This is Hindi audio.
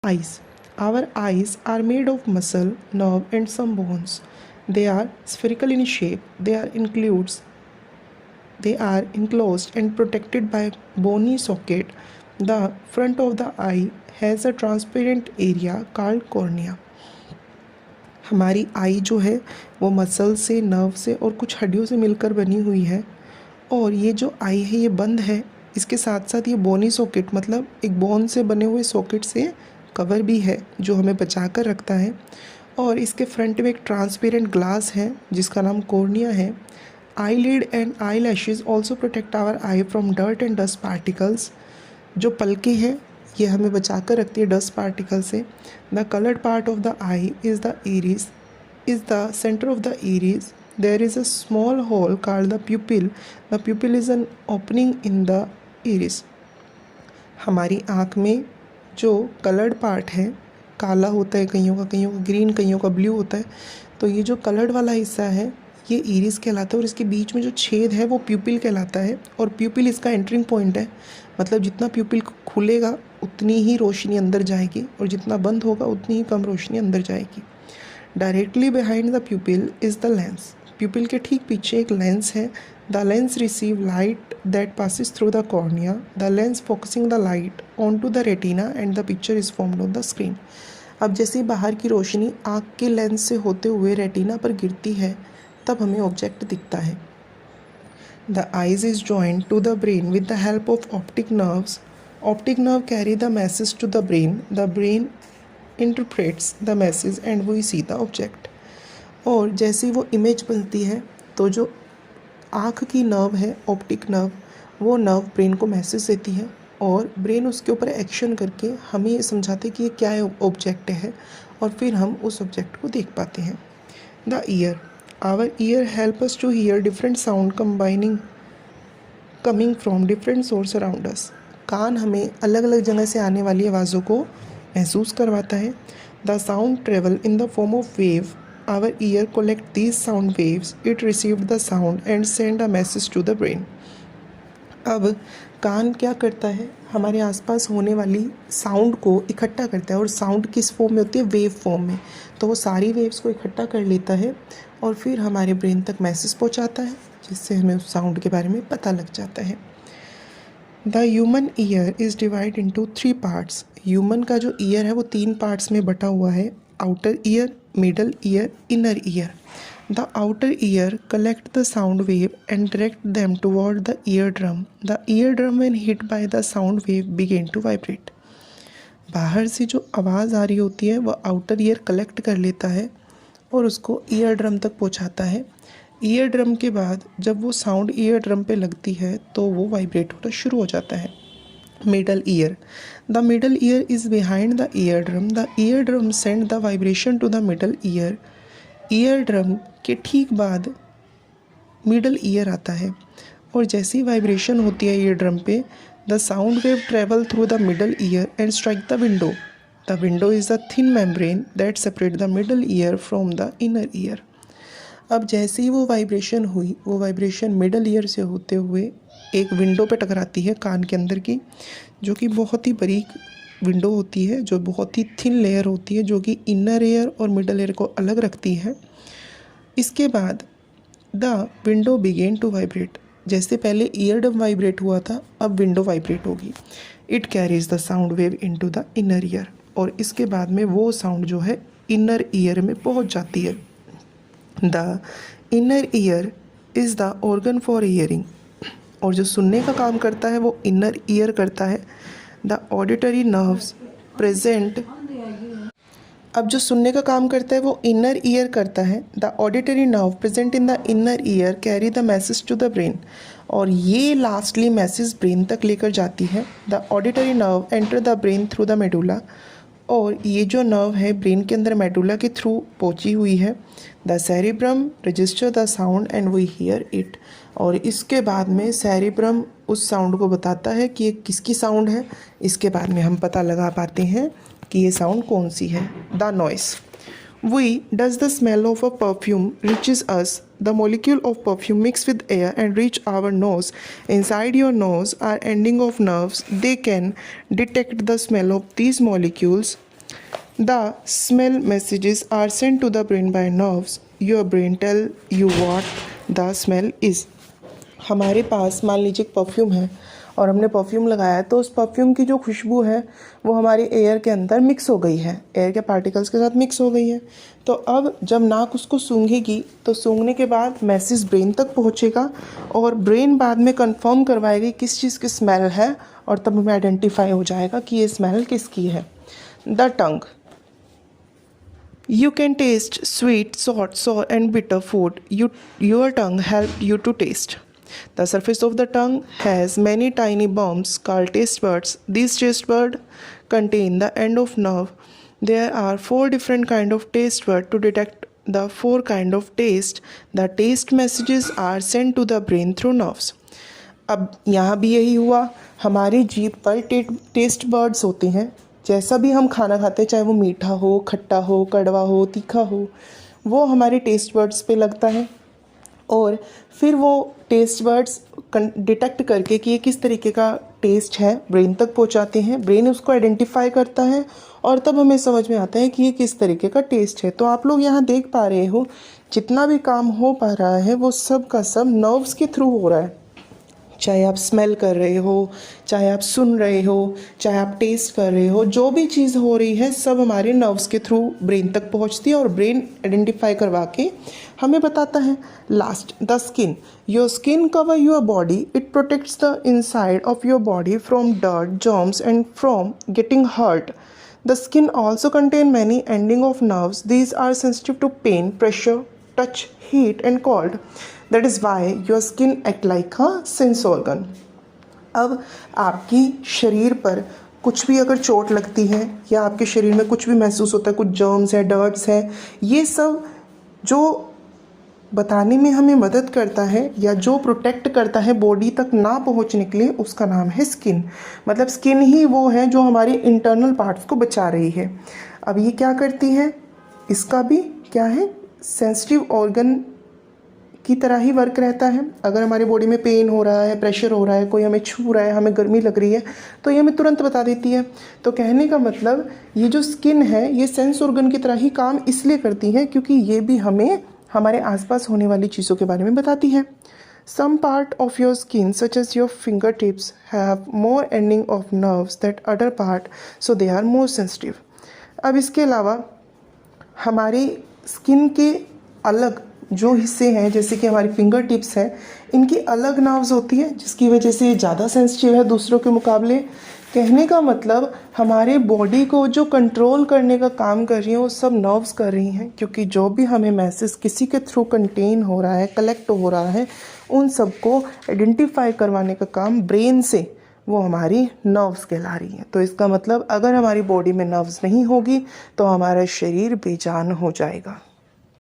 Eyes. Our eyes are made of muscle, nerve, and some bones. They are spherical in shape. They are enclosed and protected by bony socket. The front of the eye has a transparent area called cornea. हमारी आई जो है वो मसल से, नर्व से और कुछ हड्डियों से मिलकर बनी हुई है। और ये जो आई है ये बंद है, इसके साथ साथ ये बोनी सॉकेट मतलब एक बोन से बने हुए सॉकेट से कवर भी है जो हमें बचा कर रखता है। और इसके फ्रंट में एक ट्रांसपेरेंट ग्लास है जिसका नाम कॉर्निया है। Eyelid and eyelashes also protect our eye from dirt and dust particles. जो पलकें हैं ये हमें बचा कर रखती है डस्ट पार्टिकल से। The coloured part of the eye is the centre of the iris. There is a small hole called the pupil. The pupil is an opening in the iris. हमारी आँख में जो कलर्ड पार्ट है काला होता है, कईयों का ग्रीन, कईयों का ब्लू होता है। तो ये जो कलर्ड वाला हिस्सा है ये इरिस कहलाता है और इसके बीच में जो छेद है वो प्यूपिल कहलाता है। और प्यूपिल इसका एंट्रिंग पॉइंट है, मतलब जितना प्यूपिल खुलेगा उतनी ही रोशनी अंदर जाएगी और जितना बंद होगा उतनी ही कम रोशनी अंदर जाएगी। Directly behind the pupil is the lens. Pupil के ठीक पीछे एक लेंस है। The lens receive light that passes through the cornea. The lens focusing the light on to the retina and the picture is formed on the screen. अब जैसे बाहर की रोशनी आँख के लेंस से होते हुए रेटिना पर गिरती है तब हमें ऑब्जेक्ट दिखता है। The eyes is joined to the brain with the help of optic nerves. Optic nerve carry the message to the brain. The brain interprets the message and we see the object. और जैसे ही वो इमेज बनती है तो जो आँख की नर्व है, ऑप्टिक नर्व, वो नर्व ब्रेन को मैसेज देती है और ब्रेन उसके ऊपर एक्शन करके हमें ये समझाते हैं कि ये क्या ऑब्जेक्ट है और फिर हम उस ऑब्जेक्ट को देख पाते हैं। The ear. Our ear help us to hear different sound coming from different source around us. कान हमें अलग अलग जगह से आने वाली आवाज़ों को महसूस करवाता है. The sound travel in the form of wave. Our ear collect these sound waves. It received the sound and send a message to the brain. अब कान क्या करता है, हमारे आसपास होने वाली साउंड को इकट्ठा करता है और साउंड किस फॉर्म में होती है, वेव फॉर्म में. तो वो सारी वेव्स को इकट्ठा कर लेता है और फिर हमारे ब्रेन तक मैसेज पहुंचाता है जिससे हमें उस साउंड के बारे में पता लग जाता है. The human ear is divide into 3 parts. Human का जो ईयर है वो 3 पार्ट्स में बटा हुआ है. Outer ear, middle ear, inner ear. The outer ear collect the sound wave and direct them toward the ear drum. The ear drum when hit by the sound wave begin to vibrate. बाहर से जो आवाज़ आ रही होती है वो आउटर ईयर कलेक्ट कर लेता है और उसको ईयर ड्रम तक पहुंचाता है. ईयर ड्रम के बाद जब वो साउंड ईयर ड्रम पे लगती है तो वो वाइब्रेट होना शुरू हो जाता है. Middle ear. The middle ear is behind the ear drum. The ear drum send the vibration to the middle ear. Ear drum के ठीक बाद मिडल ईयर आता है और जैसी वाइब्रेशन होती है ईयर ड्रम पे, the sound wave travel through the middle year and strike the window. The window is the thin membrane that separate the middle year from the inner year. अब जैसे ही वो वाइब्रेशन हुई, वो वाइब्रेशन मिडल ईयर से होते हुए एक विंडो पे टकराती है कान के अंदर की, जो कि बहुत ही बारीक विंडो होती है, जो बहुत ही थिन लेयर होती है, जो कि इनर ईयर और मिडल ईयर को अलग रखती है. इसके बाद the window began to vibrate. जैसे पहले ईयर ड्रम वाइब्रेट हुआ था, अब विंडो वाइब्रेट होगी. It carries the sound wave into the inner ear. और इसके बाद में वो साउंड जो है इनर ईयर में पहुंच जाती है. The inner ear is the organ for hearing. और जो सुनने का काम करता है वो इनर ईयर करता है. The auditory nerves present. अब जो सुनने का काम करता है वो इनर ईयर करता है. The auditory nerve present in the inner ear carry the message to the brain. और ये लास्टली मैसेज ब्रेन तक लेकर जाती है. The auditory nerve enter the brain through the medulla. और ये जो नर्व है ब्रेन के अंदर मेडुला के थ्रू पहुंची हुई है. The cerebrum register the sound and we hear it. और इसके बाद में सेरिब्रम उस साउंड को बताता है कि ये किसकी साउंड है. इसके बाद में हम पता लगा पाते हैं कि ये साउंड कौन सी है. The noise. We does the smell of a perfume reaches us. The molecule of perfume mix with air and reach our nose. Inside your nose are ending of nerves. They can detect the smell of these molecules The smell messages are sent to the brain by nerves. Your brain tell you what the smell is. हमारे पास मान लीजिए एक परफ्यूम है और हमने परफ्यूम लगाया है, तो उस परफ्यूम की जो खुशबू है वो हमारी एयर के अंदर मिक्स हो गई है, एयर के पार्टिकल्स के साथ मिक्स हो गई है। तो अब जब नाक उसको सूंघेगी तो सूंघने के बाद मैसेज ब्रेन तक पहुंचेगा और ब्रेन बाद में कंफर्म करवाएगी किस चीज़ की स्मेल है, और तब हमें आइडेंटिफाई हो जाएगा कि ये स्मेल किसकी है। The tongue, you can taste sweet, sour and bitter food. Your tongue helps you to taste. The surface of the tongue has many tiny bumps called taste buds. These taste buds contain the end of nerve. There are 4 different kind of taste buds to detect the 4 kind of taste. The taste messages are sent to the brain through nerves. अब यहाँ भी यही हुआ, हमारी जीभ पर टेस्ट बर्ड्स होते हैं। जैसा भी हम खाना खाते हैं, चाहे वो मीठा हो, खट्टा हो, कड़वा हो, तीखा हो, वो हमारे टेस्ट बर्ड्स पे लगता है और फिर वो टेस्ट बर्ड्स डिटेक्ट करके कि ये किस तरीके का टेस्ट है ब्रेन तक पहुंचाते हैं। ब्रेन उसको आइडेंटिफाई करता है और तब हमें समझ में आता है कि ये किस तरीके का टेस्ट है। तो आप लोग यहाँ देख पा रहे हो, जितना भी काम हो पा रहा है वो सब का सब नर्व्स के थ्रू हो रहा है। चाहे आप स्मेल कर रहे हो, चाहे आप सुन रहे हो, चाहे आप टेस्ट कर रहे हो, जो भी चीज़ हो रही है सब हमारे नर्व्स के थ्रू ब्रेन तक पहुंचती है और ब्रेन आइडेंटिफाई करवा के हमें बताता है। Last, the skin. Your skin cover your body, it protects the inside of your body from dirt, germs and from getting hurt. The skin also contain many ending of nerves. These are sensitive to pain, pressure, touch, heat and cold. That is why your skin act like a sense organ. अब आपकी शरीर पर कुछ भी अगर चोट लगती है या आपके शरीर में कुछ भी महसूस होता है, कुछ जर्म्स है, डर्ट्स है, ये सब जो बताने में हमें मदद करता है या जो प्रोटेक्ट करता है बॉडी तक ना पहुंचने के लिए, उसका नाम है स्किन। मतलब स्किन ही वो है जो हमारे इंटरनल पार्ट्स को बचा रही है। अब ये क्या करती है, इसका भी क्या है, सेंसिटिव ऑर्गन की तरह ही वर्क रहता है। अगर हमारे बॉडी में पेन हो रहा है, प्रेशर हो रहा है, कोई हमें छू रहा है, हमें गर्मी लग रही है, तो ये हमें तुरंत बता देती है। तो कहने का मतलब ये जो स्किन है ये सेंस ऑर्गन की तरह ही काम इसलिए करती है क्योंकि ये भी हमें हमारे आसपास होने वाली चीज़ों के बारे में बताती है। Some part of your skin, such as your fingertips, have more ending of nerves that other part, so they are more sensitive. अब इसके अलावा हमारी स्किन के अलग जो हिस्से हैं, जैसे कि हमारी फिंगर टिप्स हैं, इनकी अलग नर्व्स होती है जिसकी वजह से ज़्यादा सेंसिटिव है दूसरों के मुकाबले। कहने का मतलब हमारे बॉडी को जो कंट्रोल करने का काम कर रही है वो सब नर्व्स कर रही हैं, क्योंकि जो भी हमें मैसेज किसी के थ्रू कंटेन हो रहा है, कलेक्ट हो रहा है, उन सबको आइडेंटिफाई करवाने का काम ब्रेन से वो हमारी नर्व्स कहला रही हैं। तो इसका मतलब अगर हमारी बॉडी में नर्व्स नहीं होगी तो हमारा शरीर बेजान हो जाएगा।